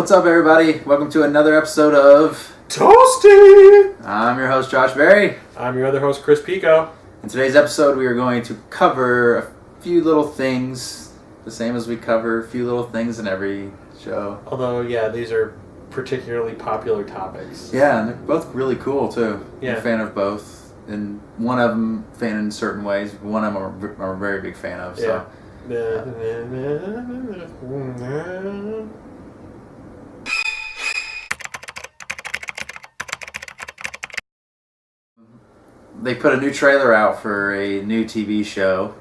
What's up, everybody? Welcome to another episode of TOASTY! I'm your host, Josh Berry. I'm your other host, Chris Pico. In today's episode, we are going to cover a few little things, the same as we cover a few little things in every show. Although, yeah, these are particularly popular topics. Yeah, and they're both really cool, too. Yeah. I'm a fan of both. And one of them, fan in certain ways. One of them I'm a very big fan of. So. Yeah. They put a new trailer out for a new TV show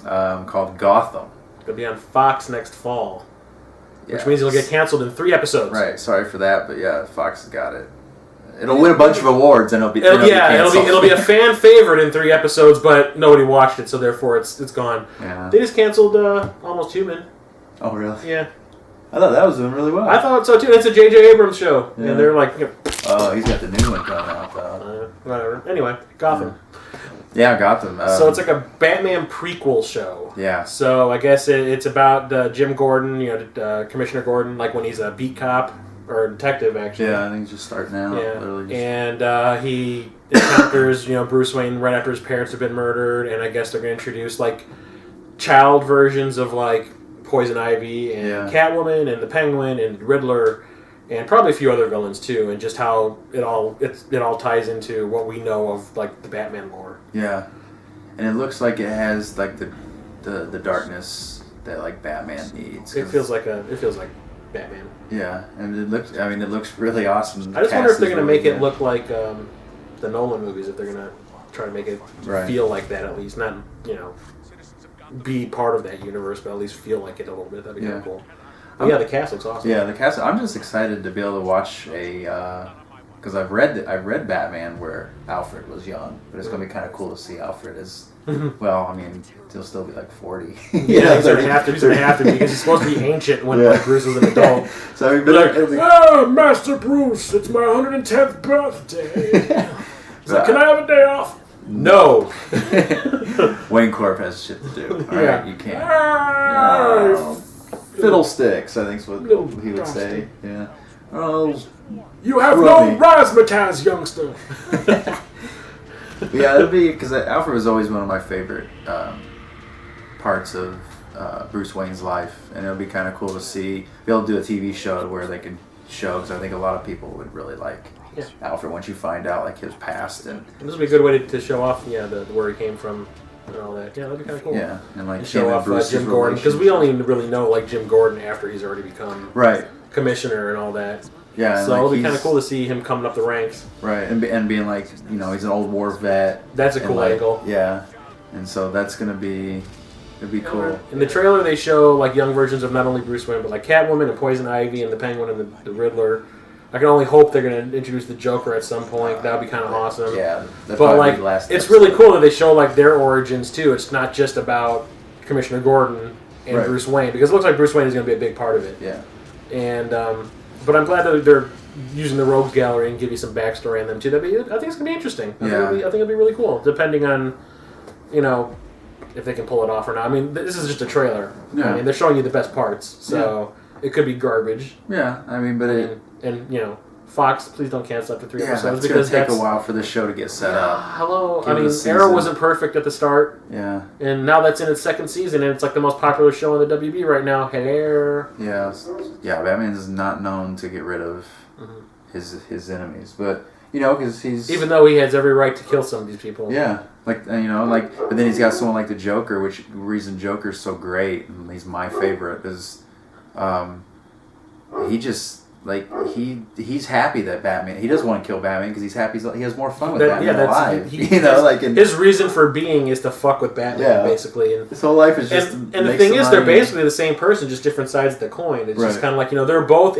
called Gotham. It'll be on Fox next fall. Yeah. Which means it'll get canceled in 3 episodes. Right, sorry for that, but yeah, Fox has got it. It'll win a bunch of awards and it'll be it'll be a fan favorite in 3 episodes, but nobody watched it, so therefore it's gone. Yeah. They just canceled Almost Human. Oh, really? Yeah. I thought that was doing really well. I thought so too. It's a J.J. Abrams show, Yeah. and they're like, oh, he's got the new one coming out though. Whatever. Anyway, Gotham. Yeah, Gotham. So it's like a Batman prequel show. Yeah. So I guess it's about Jim Gordon, Commissioner Gordon, like when he's a beat cop or a detective, actually. Yeah, I think he's just starting out. Yeah. Literally just... And he encounters, Bruce Wayne right after his parents have been murdered, and I guess they're going to introduce like child versions of like Poison Ivy and Catwoman and the Penguin and Riddler. And probably a few other villains too, and just how it all ties into what we know of like the Batman lore. Yeah, and it looks like it has like the darkness that like Batman needs. It feels like Batman. Yeah, and it looks really awesome. I just wonder if they're gonna make it look like the Nolan movies. If they're gonna try to make it feel like that, at least not be part of that universe, but at least feel like it a little bit. That'd be kind of cool. But yeah, the cast looks awesome. Yeah, the cast. I'm just excited to be able to watch because I've read Batman where Alfred was young, but it's gonna be kind of cool to see Alfred as well. I mean, he'll still be like 40. Yeah, he's gonna have to. He's gonna have to because he's supposed to be ancient when like, Bruce was an adult. So I mean, Master Bruce, it's my 110th birthday. Can I have a day off? No. Wayne Corp has shit to do. All right, you can't. Fiddlesticks, I think is what he would say. Yeah. Oh, you have no razzmatazz, youngster. Yeah, it'll be because Alfred was always one of my favorite parts of Bruce Wayne's life, and it'll be kind of cool to be able to do a TV show where they can show, because I think a lot of people would really like Alfred once you find out like his past, and this would be a good way to show off where he came from. And all that. Yeah, that'd be kind of cool. Yeah, and like show off Jim Gordon, because we only really know like Jim Gordon after he's already become commissioner and all that. Yeah, so it'll be kind of cool to see him coming up the ranks. Right, and being like he's an old war vet. That's a cool angle. Yeah, and so that's gonna be cool. In the trailer, they show like young versions of not only Bruce Wayne but like Catwoman and Poison Ivy and the Penguin and the Riddler. I can only hope they're going to introduce the Joker at some point. That would be kind of awesome. Yeah, but like, it's really cool that they show like their origins too. It's not just about Commissioner Gordon and Bruce Wayne, because it looks like Bruce Wayne is going to be a big part of it. Yeah. And but I'm glad that they're using the Rogues Gallery and give you some backstory on them too. I think it's going to be interesting. I think it'll be really cool, depending on if they can pull it off or not. I mean, this is just a trailer. Yeah. I mean, they're showing you the best parts, so it could be garbage. Yeah, I mean, but And Fox, please don't cancel after 3 episodes, because it's going to take a while for the show to get set up. Hello, I mean, Arrow wasn't perfect at the start. Yeah. And now that's in its 2nd season, and it's like the most popular show in the WB right now. Hello. Yeah. Yeah, Batman is not known to get rid of his enemies, but because he's, even though he has every right to kill some of these people. Yeah. But then he's got someone like the Joker, which the reason Joker's so great and he's my favorite is, he just. Like he's happy that Batman. He doesn't want to kill Batman because he's happy. He has more fun with Batman alive. His reason for being is to fuck with Batman, basically. And his whole life is just. And the thing is, they're basically the same person, just different sides of the coin. It's just kind of like they're both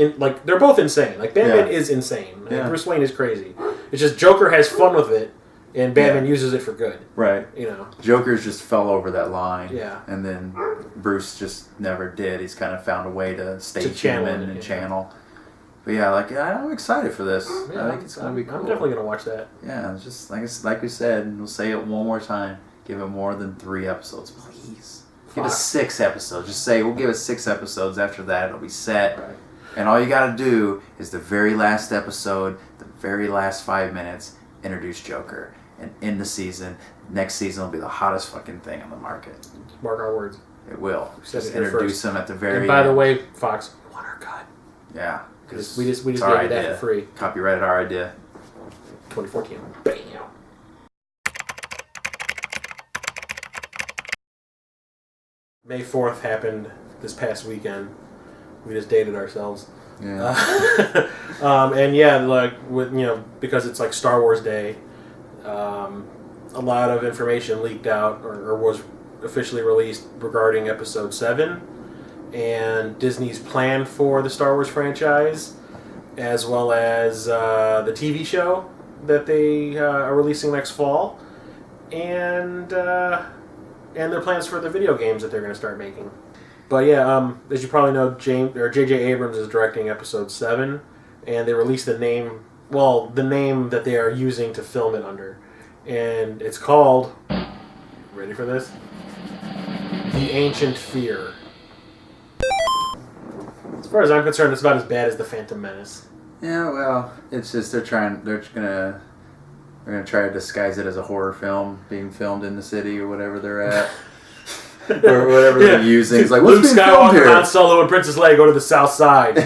insane. Like Batman is insane. And Bruce Wayne is crazy. It's just Joker has fun with it, and Batman uses it for good. Right. Joker's just fell over that line. Yeah. And then Bruce just never did. He's kind of found a way to stay human and channel. But yeah, I'm excited for this. Yeah, I think it's gonna be cool. I'm definitely gonna watch that. Yeah, it's just like we said, and we'll say it one more time. Give it more than 3 episodes, please. Give us 6 episodes. Just say we'll give it 6 episodes. After that, it'll be set. Right. And all you got to do is the very last episode, the very last 5 minutes, introduce Joker. And end the season. Next season will be the hottest fucking thing on the market. Mark our words. It will. Just introduce him at the very end. And by the way, Fox, we want our cut. Yeah. Because we just gave you that for free. Copyrighted our idea. 2014. Bam. May 4th happened this past weekend. We just dated ourselves. Yeah. And yeah, like with because it's like Star Wars Day, a lot of information leaked out or was officially released regarding Episode 7 and Disney's plan for the Star Wars franchise, as well as the TV show that they are releasing next fall, and their plans for the video games that they're going to start making. But yeah, as you probably know, J.J. Abrams is directing Episode 7, and they released the name that they are using to film it under. And it's called, ready for this? The Ancient Fear. As far as I'm concerned, it's about as bad as The Phantom Menace. Yeah, well, it's just they're gonna try to disguise it as a horror film being filmed in the city or whatever they're at. Or whatever they're using. It's like, Luke what's being filmed here? Skywalker, Han Solo, and Princess Leia go to the South Side.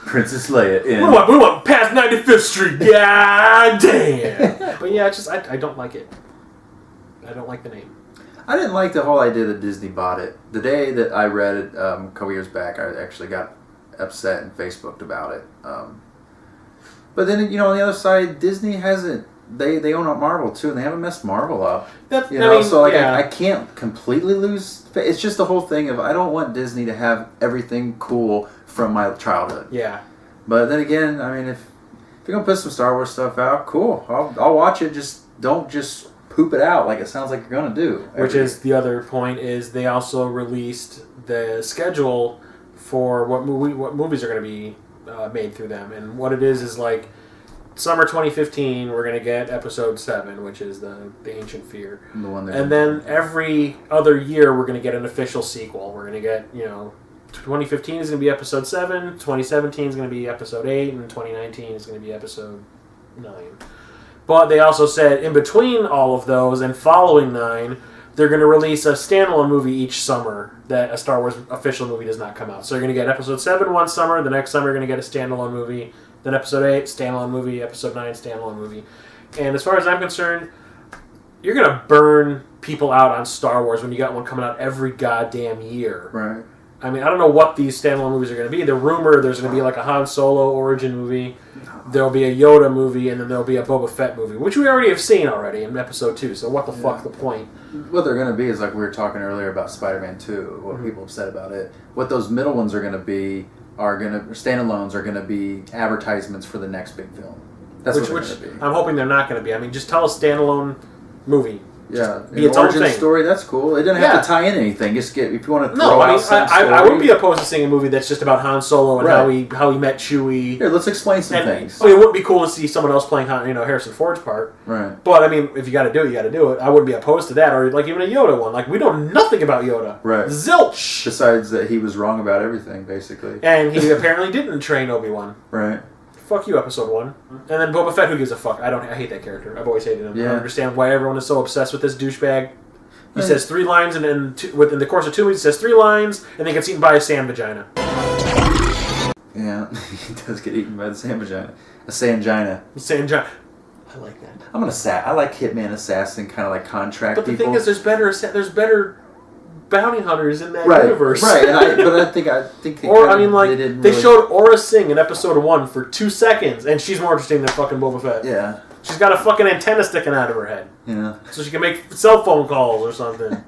Princess Leia in. We went past 95th Street. God damn. But yeah, I don't like it. I don't like the name. I didn't like the whole idea that Disney bought it. The day that I read it a couple years back, I actually got upset and Facebooked about it. But then, on the other side, Disney hasn't. They own Marvel too, and they haven't messed Marvel up. I can't completely lose. It's just the whole thing of I don't want Disney to have everything cool from my childhood. Yeah. But then again, I mean, if you're gonna put some Star Wars stuff out, cool. I'll watch it. Just don't poop it out like it sounds like you're gonna do. Which is the other point is they also released the schedule for what movies are going to be made through them, and what it is like. Summer 2015, we're going to get Episode 7, which is the Ancient Fear. And then every other year, we're going to get an official sequel. We're going to get, 2015 is going to be Episode 7, 2017 is going to be Episode 8, and 2019 is going to be Episode 9. But they also said in between all of those and following 9, they're going to release a standalone movie each summer that a Star Wars official movie does not come out. So you're going to get Episode 7 one summer, the next summer you're going to get a standalone movie. Then Episode 8, standalone movie. Episode 9, standalone movie. And as far as I'm concerned, you're going to burn people out on Star Wars when you got one coming out every goddamn year. Right. I mean, I don't know what these standalone movies are going to be. The rumor there's going to be like a Han Solo origin movie. There'll be a Yoda movie, and then there'll be a Boba Fett movie, which we already have seen already in Episode 2. So what the fuck the point? What they're going to be is like we were talking earlier about Spider-Man 2, what people have said about it. What those middle ones are going to be standalones are going to be advertisements for the next big film. That's what they're going to be. I'm hoping they're not going to be. I mean, just tell a standalone movie. Yeah, be its own thing. Story. That's cool. It doesn't have to tie in anything. Just if you want to. I wouldn't be opposed to seeing a movie that's just about Han Solo and how he met Chewie. Here, let's explain some things. I mean, it would be cool to see someone else playing Harrison Ford's part. Right. But I mean, if you got to do it, you got to do it. I wouldn't be opposed to that, or like even a Yoda one. Like we know nothing about Yoda. Right. Zilch. Besides that, he was wrong about everything, basically. And he apparently didn't train Obi-Wan. Right. Fuck you, Episode 1. And then Boba Fett, who gives a fuck? I hate that character. I've always hated him. Yeah. I don't understand why everyone is so obsessed with this douchebag. He says 3 lines, and within the course of 2 weeks, he says 3 lines, and then gets eaten by a sand vagina. Yeah, he does get eaten by the sand vagina. A sandgina. I like that. I like Hitman Assassin, kind of like contract people. But the thing is, there's better bounty hunters in that universe. Right, but I think they showed Aura Singh in Episode 1 for 2 seconds, and she's more interesting than fucking Boba Fett. Yeah. She's got a fucking antenna sticking out of her head. Yeah. So she can make cell phone calls or something.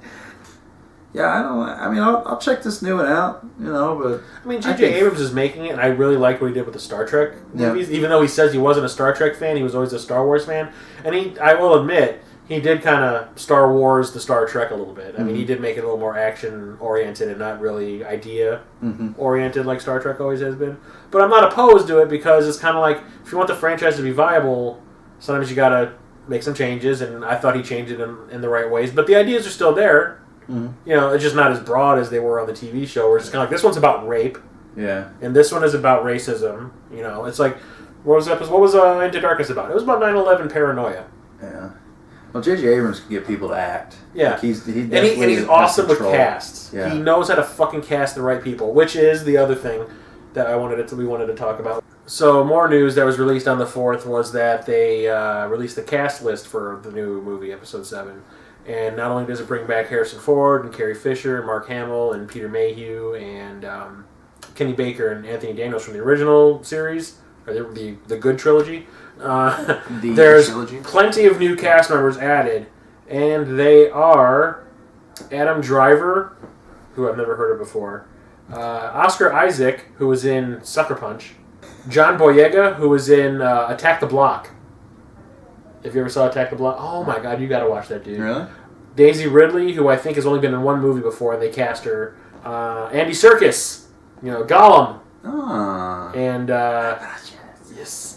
Yeah, I'll check this new one out, but... I mean, J.J. Abrams is making it, and I really like what he did with the Star Trek movies. Even though he says he wasn't a Star Trek fan, he was always a Star Wars fan. And I will admit, he did kind of Star Wars the Star Trek a little bit. I mean, he did make it a little more action-oriented and not really idea-oriented like Star Trek always has been. But I'm not opposed to it because it's kind of like, if you want the franchise to be viable, sometimes you gotta make some changes, and I thought he changed it in the right ways. But the ideas are still there. Mm-hmm. You know, it's just not as broad as they were on the TV show. Where it's kind of like this one's about rape. Yeah. And this one is about racism. You know, it's like what was Into Darkness about? It was about 9/11 paranoia. Yeah. Well, J.J. Abrams can get people to act. Yeah. Like he's awesome with casts. Yeah. He knows how to fucking cast the right people, which is the other thing that we wanted to talk about. So more news that was released on the 4th was that they released the cast list for the new movie, Episode 7. And not only does it bring back Harrison Ford and Carrie Fisher, and Mark Hamill, and Peter Mayhew, and Kenny Baker and Anthony Daniels from the original series, or the good trilogy. There's plenty of new cast members added, and they are Adam Driver, who I've never heard of before, Oscar Isaac, who was in Sucker Punch, John Boyega, who was in Attack the Block. If you ever saw Attack the Block, oh my god, you gotta watch that, dude. Really? Daisy Ridley, who I think has only been in one movie before, and they cast her. Andy Serkis, you know, Gollum. Ah. And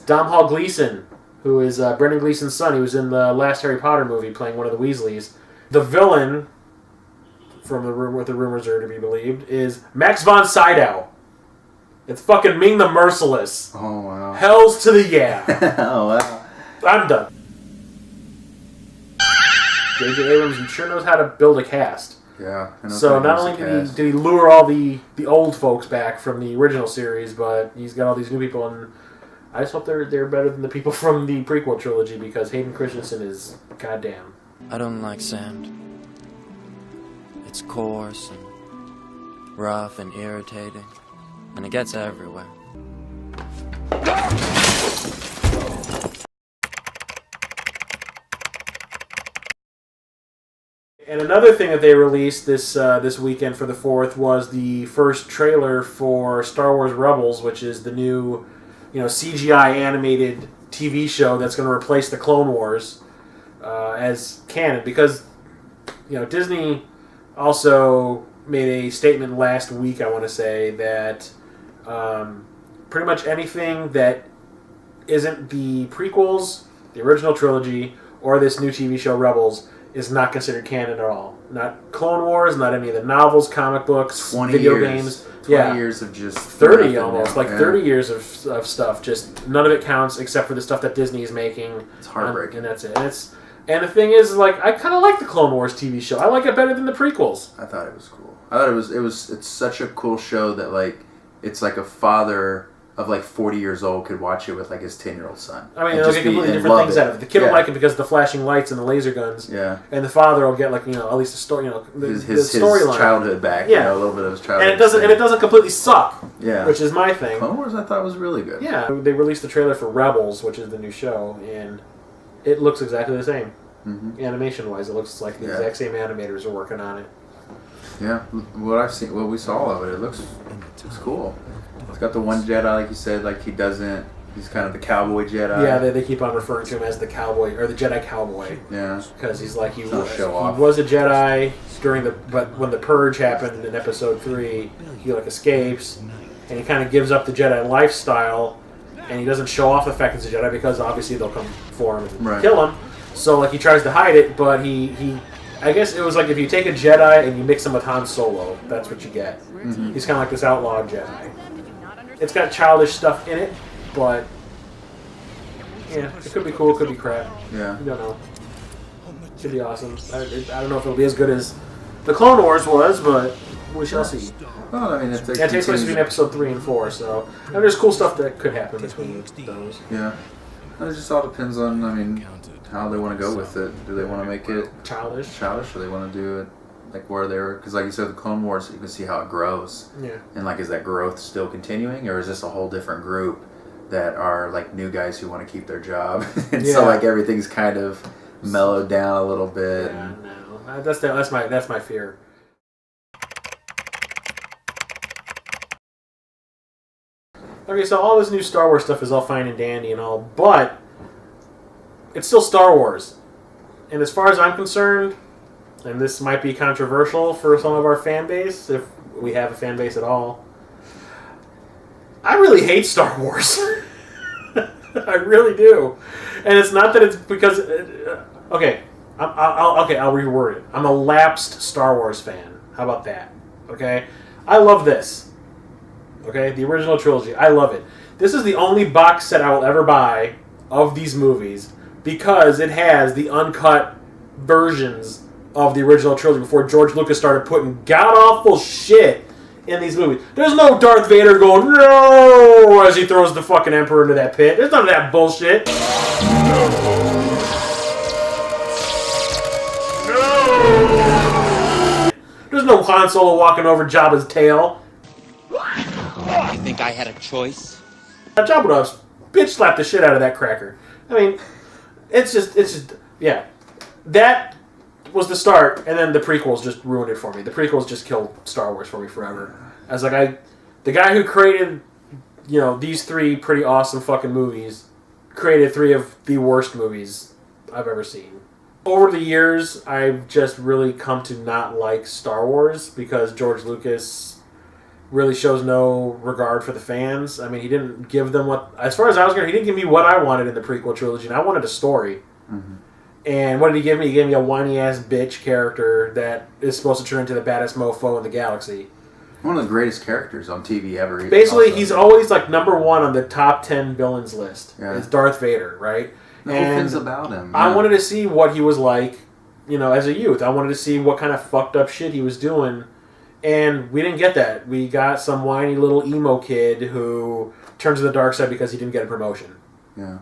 Domhnall Gleeson, who is Brendan Gleeson's son. He was in the last Harry Potter movie playing one of the Weasleys. The villain, from what the rumors are to be believed, is Max von Sydow. It's fucking Ming the Merciless. Oh, wow. Hells to the yeah. Oh, wow. I'm done. J.J. Abrams sure knows how to build a cast. Yeah. So not only did he lure all the old folks back from the original series, but he's got all these new people, and I just hope they're better than the people from the prequel trilogy, because Hayden Christensen is goddamn. I don't like sand. It's coarse and rough and irritating, and it gets everywhere. And another thing that they released this weekend for the 4th was the first trailer for Star Wars Rebels, which is the new, CGI animated TV show that's going to replace the Clone Wars as canon. Because, Disney also made a statement last week, I want to say, that pretty much anything that isn't the prequels, the original trilogy, or this new TV show Rebels is not considered canon at all. Not Clone Wars, not any of the novels, comic books, video games. 20 years of just 30 almost, like 30 years of stuff. Just none of it counts except for the stuff that Disney is making. It's heartbreaking. And that's it. And the thing is, like, I kind of like the Clone Wars TV show. I like it better than the prequels. I thought it was cool. I thought it's such a cool show that, like, it's like a father of like 40 years old could watch it with like his 10-year-old son. I mean, they'll get completely different things out of it. The kid will like it because of the flashing lights and the laser guns. Yeah. And the father will get like, at least the story, his storyline, childhood back. Yeah. A little bit of his childhood. And it doesn't completely suck. Yeah. Which is my thing. Clone Wars I thought was really good. Yeah. They released the trailer for Rebels, which is the new show, and it looks exactly the same. Mm-hmm. Animation-wise, it looks like the exact same animators are working on it. Yeah. What we saw of it looks cool. It's got the one Jedi, like you said, like he's kind of the cowboy Jedi. Yeah, they keep on referring to him as the cowboy, or the Jedi cowboy. Yeah. Because he's like, he was a Jedi but when the Purge happened in Episode 3, he like escapes, and he kind of gives up the Jedi lifestyle, and he doesn't show off the fact he's a Jedi because obviously they'll come for him and kill him. So like he tries to hide it, but he I guess it was like if you take a Jedi and you mix him with Han Solo, that's what you get. Mm-hmm. He's kind of like this outlaw Jedi. It's got childish stuff in it, but yeah, it could be cool, it could be crap. Yeah. You don't know. It could be awesome. I don't know if it'll be as good as the Clone Wars was, but we shall see. Well, I mean, it takes place between Episode 3 and 4, so there's cool stuff that could happen between those. Yeah. It just all depends on, how they want to go with it. Do they want to make it childish, or they want to do it like where they were? Because like you said, the Clone Wars, you can see how it grows. Yeah. And like, is that growth still continuing, or is this a whole different group that are like new guys who want to keep their job, and so like everything's kind of mellowed down a little bit? Yeah, no, that's my fear. Okay, so all this new Star Wars stuff is all fine and dandy and all, but it's still Star Wars. And as far as I'm concerned, and this might be controversial for some of our fan base, if we have a fan base at all, I really hate Star Wars. I really do. And it's not that it's because... okay, I'll reword it. I'm a lapsed Star Wars fan. How about that? Okay? I love this. Okay? The original trilogy. I love it. This is the only box set I will ever buy of these movies because it has the uncut versions of the original trilogy before George Lucas started putting god-awful shit in these movies. There's no Darth Vader going, no, as he throws the fucking Emperor into that pit. There's none of that bullshit. There's no Han Solo walking over Jabba's tail. You think I had a choice? Jabba would have bitch slapped the shit out of that cracker. I mean, it's just, yeah. That was the start, and then the prequels just ruined it for me. The prequels just killed Star Wars for me forever. I was like, the guy who created, these 3 pretty awesome fucking movies, created 3 of the worst movies I've ever seen. Over the years, I've just really come to not like Star Wars because George Lucas really shows no regard for the fans. I mean, he didn't give them as far as I was concerned, he didn't give me what I wanted in the prequel trilogy, and I wanted a story. Mm-hmm. And what did he give me? He gave me a whiny-ass bitch character that is supposed to turn into the baddest mofo in the galaxy. One of the greatest characters on TV ever. Basically, he's always like number 1 on the top 10 villains list. Yeah. It's Darth Vader, right? The whole thing's about him. Yeah. I wanted to see what he was like, as a youth. I wanted to see what kind of fucked up shit he was doing. And we didn't get that. We got some whiny little emo kid who turns to the dark side because he didn't get a promotion. Yeah.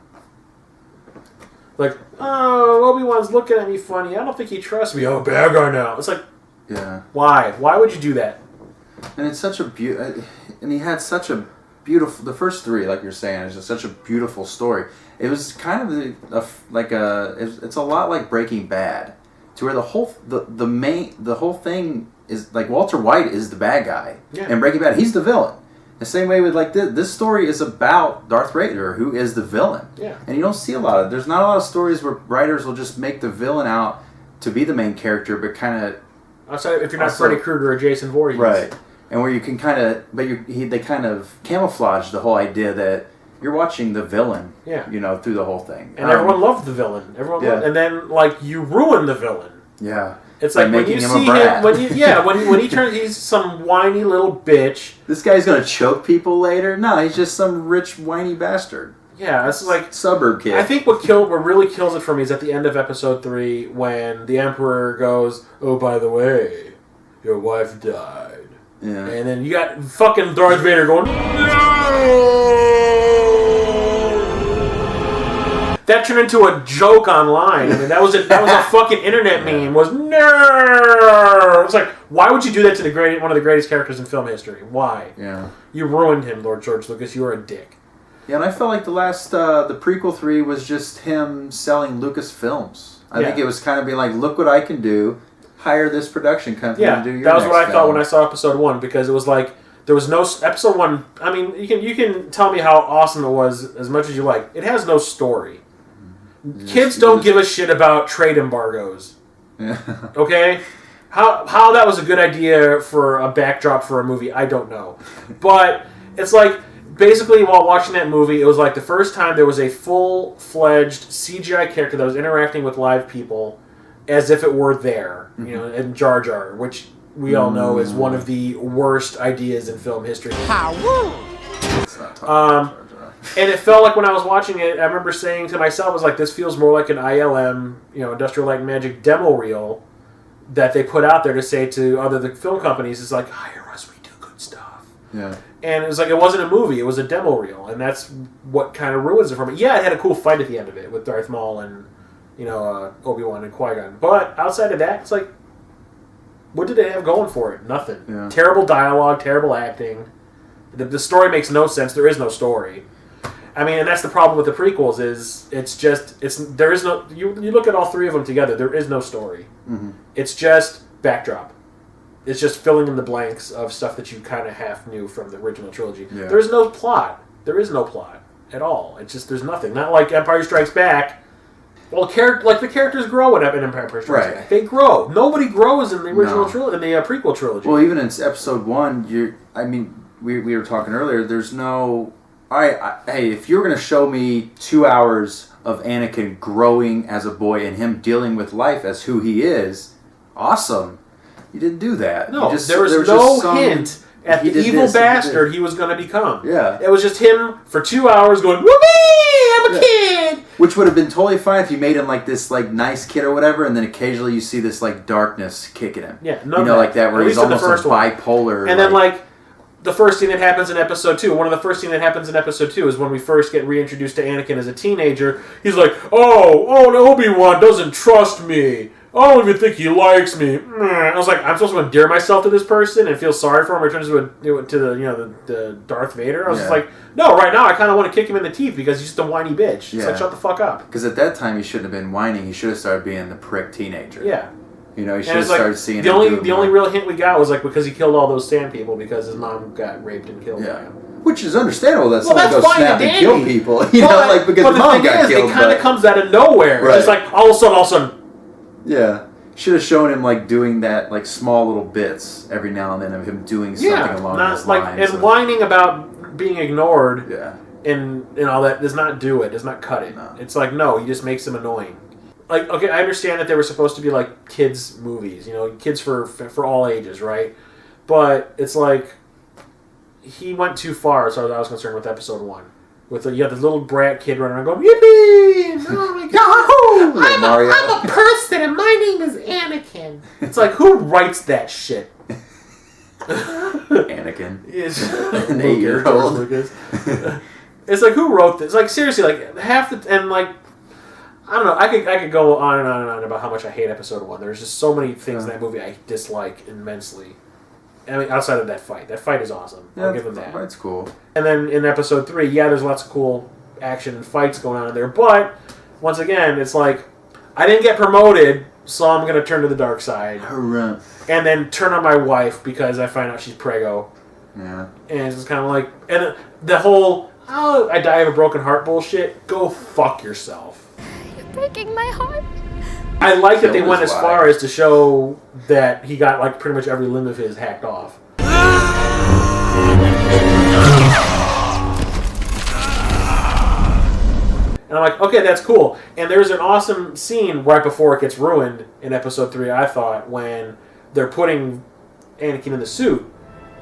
Like, oh, Obi-Wan's looking at me funny. I don't think he trusts me. Oh, bad guy now. It's like, yeah. Why? Why would you do that? And it's such a and he had such a beautiful. The first 3, like you're saying, is just such a beautiful story. It was kind of it's a lot like Breaking Bad, to where the whole thing is like Walter White is the bad guy, and Breaking Bad he's the villain. The same way with like this story is about Darth Vader, who is the villain. Yeah. And you don't see there's not a lot of stories where writers will just make the villain out to be the main character, but kind of. Outside, if you're not Freddy Krueger or Jason Voorhees. Right. And where you can kind of, they kind of camouflage the whole idea that you're watching the villain, through the whole thing. And everyone loved the villain. And then, you ruin the villain. Yeah. It's like when you see him, when he turns, he's some whiny little bitch. This guy's gonna choke people later? No, he's just some rich whiny bastard. Yeah, it's like suburb kid. I think what really kills it for me is at the end of episode 3 when the Emperor goes, "Oh, by the way, your wife died." Yeah. And then you got fucking Darth Vader going, "No!" That turned into a joke online. I mean, that was a fucking internet meme. Was no. It's like, why would you do that to one of the greatest characters in film history? Why? Yeah. You ruined him, Lord George Lucas. You are a dick. Yeah, and I felt like the prequel 3 was just him selling Lucasfilms. I think it was kind of being like, look what I can do. Hire this production company to do your that was what I film. thought when I saw episode 1, because it was like there was no episode 1. I mean, you can tell me how awesome it was as much as you like. It has no story. Kids don't give a shit about trade embargoes. Yeah. Okay? How that was a good idea for a backdrop for a movie, I don't know. But it's like, basically while watching that movie, it was like the first time there was a full-fledged CGI character that was interacting with live people as if it were there, and Jar Jar, which we all know is one of the worst ideas in film history. And it felt like when I was watching it, I remember saying to myself, I was like, this feels more like an ILM, Industrial Light and Magic demo reel that they put out there to say to the film companies, it's like, hire us, we do good stuff. Yeah. And it was like, it wasn't a movie, it was a demo reel, and that's what kind of ruins it for me. Yeah, it had a cool fight at the end of it with Darth Maul and Obi-Wan and Qui-Gon. But outside of that, it's like, what did they have going for it? Nothing. Yeah. Terrible dialogue, terrible acting. The story makes no sense. There is no story. I mean, and that's the problem with the prequels is there is no, you look at all 3 of them together, there is no story. Mm-hmm. It's just backdrop. It's just filling in the blanks of stuff that you kind of half knew from the original trilogy. Yeah. There's no plot. There is no plot at all. It's just, there's nothing. Not like Empire Strikes Back. Well, the characters grow in Empire Strikes Back. They grow. Nobody grows in the original trilogy, in the prequel trilogy. Well, even in episode 1, we were talking earlier, there's no... hey, if you're going to show me 2 hours of Anakin growing as a boy and him dealing with life as who he is, awesome. You didn't do that. No, there was no hint at the evil bastard he was going to become. Yeah. It was just him for 2 hours going, whoopee, I'm a kid! Which would have been totally fine if you made him like this like nice kid or whatever, and then occasionally you see this like darkness kicking him. Yeah, like that, where he's almost bipolar. And then the first thing that happens in episode 2, one of the first things that happens in episode 2 is when we first get reintroduced to Anakin as a teenager. He's like, oh, Obi-Wan doesn't trust me. I don't even think he likes me. I was like, I'm supposed to endear myself to this person and feel sorry for him. Returns to the Darth Vader. I was just like, no, right now I kind of want to kick him in the teeth because he's just a whiny bitch. It's like, shut the fuck up. Because at that time he shouldn't have been whining. He should have started being the prick teenager. Yeah. You know, he should have started seeing the only real hint we got was like because he killed all those sand people because his mom got raped and killed. Yeah. Which is understandable that someone that's goes fine snap and and kill people. Because the mom thing got killed. It kind of comes out of nowhere. Right. It's like all of a sudden. Yeah. Should have shown him like doing that like small little bits every now and then of him doing something along those lines. And whining about being ignored. Yeah. And all that does not do it. Does not cut it. No. It's like no, he just makes him annoying. Like okay, I understand that they were supposed to be like kids movies, kids for all ages, right? But it's like he went too far as far as I was concerned with episode 1. You have this little brat kid running around going, yippee! Oh my God. I'm a person and my name is Anakin. It's like, who writes that shit? Anakin. It's an 8-year-old. It's like, who wrote this? Like, seriously, like, I don't know, I could go on and on and on about how much I hate episode 1. There's just so many things in that movie I dislike immensely. I mean, outside of that fight. That fight is awesome. I'll give him that. That's cool. And then in episode 3, there's lots of cool action and fights going on in there. But, once again, it's like, I didn't get promoted, so I'm going to turn to the dark side. Hurrah. And then turn on my wife because I find out she's preggo. Yeah. And it's just kind of like, and the whole, I die of a broken heart bullshit, go fuck yourself. You're breaking my heart. I like that they went as far as to show that he got like pretty much every limb of his hacked off. And I'm like, okay, that's cool. And there's an awesome scene right before it gets ruined in episode 3, I thought, when they're putting Anakin in the suit.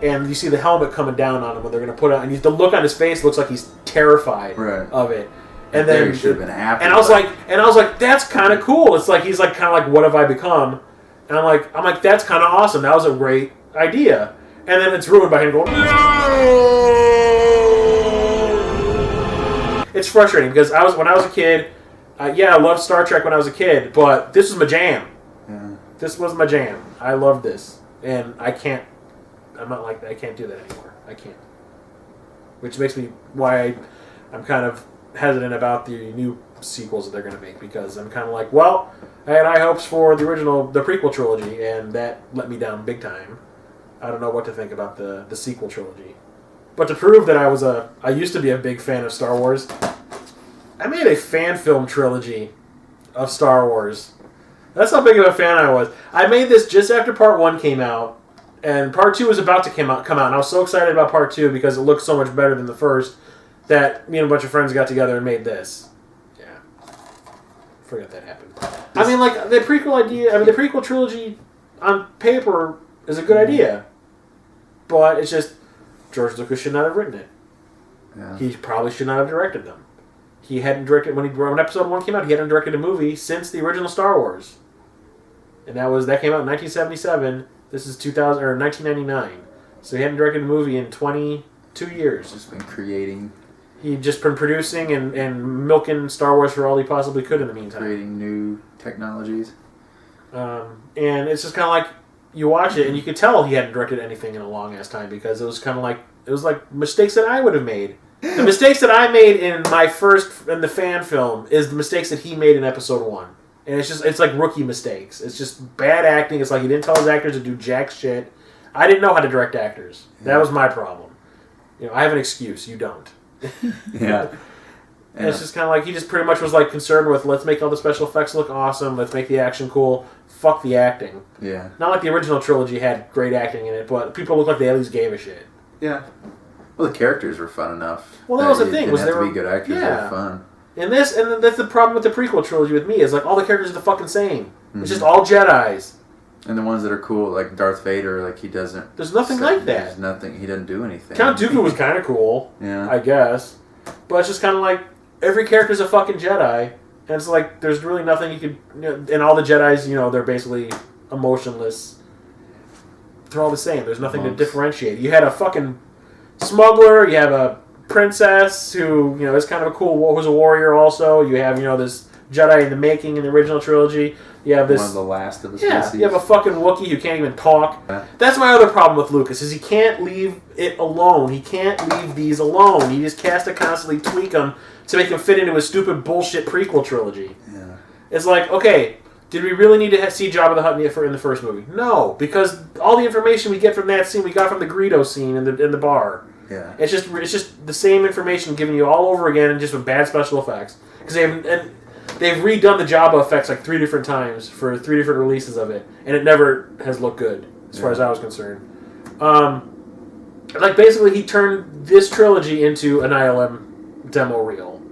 And you see the helmet coming down on him when they're going to put it on. And the look on his face looks like he's terrified of it. And then he should have been happy. And I was like, that's kind of cool. It's like he's like kind of like, what have I become? And I'm like, that's kind of awesome. That was a great idea. And then it's ruined by him going, no! It's frustrating because when I was a kid, I loved Star Trek when I was a kid, but this was my jam. Yeah. This was my jam. I loved this, and I'm not like that. I can't do that anymore. I can't. Which makes me why I'm kind of hesitant about the new sequels that they're going to make, because I'm kind of like, well, I had high hopes for the prequel trilogy, and that let me down big time. I don't know what to think about the sequel trilogy. But to prove that I used to be a big fan of Star Wars, I made a fan film trilogy of Star Wars. That's how big of a fan I was. I made this just after Part 1 came out, and Part 2 was about to come out, and I was so excited about Part 2 because it looked so much better than the first that me and a bunch of friends got together and made this. Yeah. Forget that happened. I mean, like, the prequel trilogy on paper is a good idea. But it's just, George Lucas should not have written it. Yeah. He probably should not have directed them. He hadn't directed, when episode 1 came out, he hadn't directed a movie since the original Star Wars. And that came out in 1977. This is 1999. So he hadn't directed a movie in 22 years. Just been creating. He'd just been producing and milking Star Wars for all he possibly could in the meantime. Creating new technologies. And it's just kind of like, you watch it and you could tell he hadn't directed anything in a long ass time, because it was kind of like, mistakes that I would have made. The mistakes that I made in the fan film is the mistakes that he made in episode 1. And it's like rookie mistakes. It's just bad acting. It's like he didn't tell his actors to do jack shit. I didn't know how to direct actors. That was my problem. I have an excuse. You don't. Yeah. And it's just kind of like, he just pretty much was like concerned with, let's make all the special effects look awesome, let's make the action cool, fuck the acting. Yeah. Not like the original trilogy had great acting in it, but people looked like they at least gave a shit. Yeah. Well, the characters were fun enough. Well, that was the thing. They didn't have to be good actors. Yeah. They were fun. In this, and that's the problem with the prequel trilogy with me, is like all the characters are the fucking same. It's just all Jedis. And the ones that are cool, like Darth Vader, like he doesn't... There's nothing like that. There's nothing, he doesn't do anything. Count Dooku was kind of cool, yeah. I guess. But it's just kind of like, every character's a fucking Jedi, and it's like, there's really nothing you could... You know, and all the Jedis, you know, they're basically emotionless. They're all the same. There's nothing to differentiate. You had a fucking smuggler, you have a princess who, you know, is kind of a cool, who's a warrior also. You have, you know, this Jedi in the making in the original trilogy. You have this... One of the last of the species. You have a fucking Wookiee who can't even talk. That's my other problem with Lucas, is he can't leave it alone. He can't leave these alone. He just has to constantly tweak them to make them fit into his stupid bullshit prequel trilogy. Yeah. It's like, okay, did we really need to see Jabba the Hutt in the first movie? No, because all the information we get from that scene, we got from the Greedo scene in the bar. Yeah. It's just the same information given you all over again, and just with bad special effects. Because they've redone the Jabba effects like 3 different times for 3 different releases of it, and it never has looked good as far as I was concerned. Like basically, he turned this trilogy into an ILM demo reel.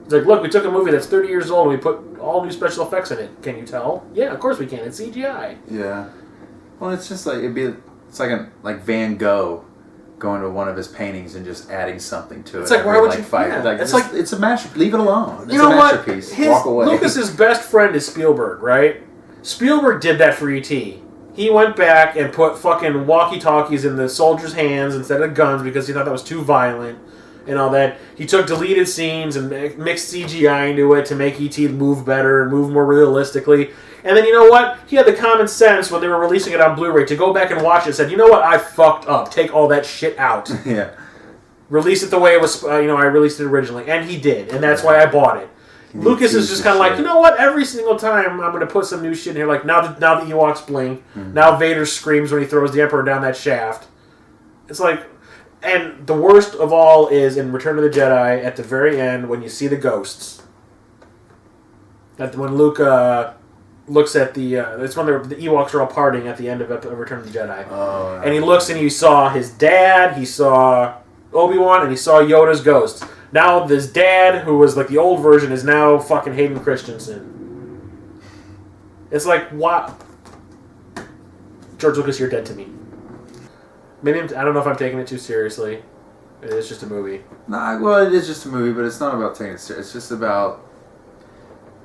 It's like, look, we took a movie that's 30 years old and we put all new special effects in it. Can you tell? Yeah, of course we can. It's CGI. Yeah. Well, it's just like it's like Van Gogh going to one of his paintings and just adding something to it. It's like, why would you fight? yeah. Like, it's a masterpiece. Leave it alone. It's you know a what? masterpiece. Walk away. Lucas's best friend is Spielberg, right? Spielberg did that for E.T. He went back and put fucking walkie-talkies in the soldiers' hands instead of guns because he thought that was too violent and all that. He took deleted scenes and mixed CGI into it to make E.T. move better and move more realistically. And then, you know what? He had the common sense when they were releasing it on Blu-ray to go back and watch it and said, you know what? I fucked up. Take all that shit out. Yeah. Release it the way it was, I released it originally. And he did. And that's why I bought it. Lucas is just kind of like, you know what? Every single time I'm going to put some new shit in here. Like, now the Ewoks blink. Now Vader screams when he throws the Emperor down that shaft. It's like... And the worst of all is in Return of the Jedi, at the very end, when you see the ghosts. When Luke... looks at the... it's when the Ewoks are all partying at the end of Return of the Jedi. Oh, and he looks and he saw his dad, he saw Obi-Wan, and he saw Yoda's ghost. Now this dad, who was like the old version, is now fucking Hayden Christensen. It's like, what? George Lucas, you're dead to me. Maybe I don't know if I'm taking it too seriously. It's just a movie. Nah, well, it is just a movie, but it's not about taking it seriously. It's just about...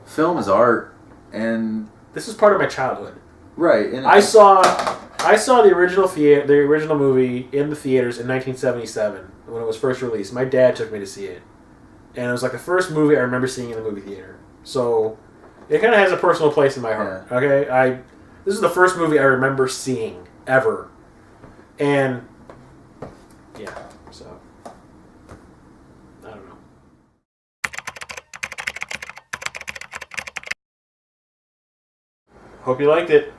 Film is art, and... This is part of my childhood. Right. And I saw the original movie in the theaters in 1977 when it was first released. My dad took me to see it, and it was like the first movie I remember seeing in the movie theater. So it kind of has a personal place in my heart. Yeah. Okay, this is the first movie I remember seeing ever, and yeah, so I don't know. Hope you liked it.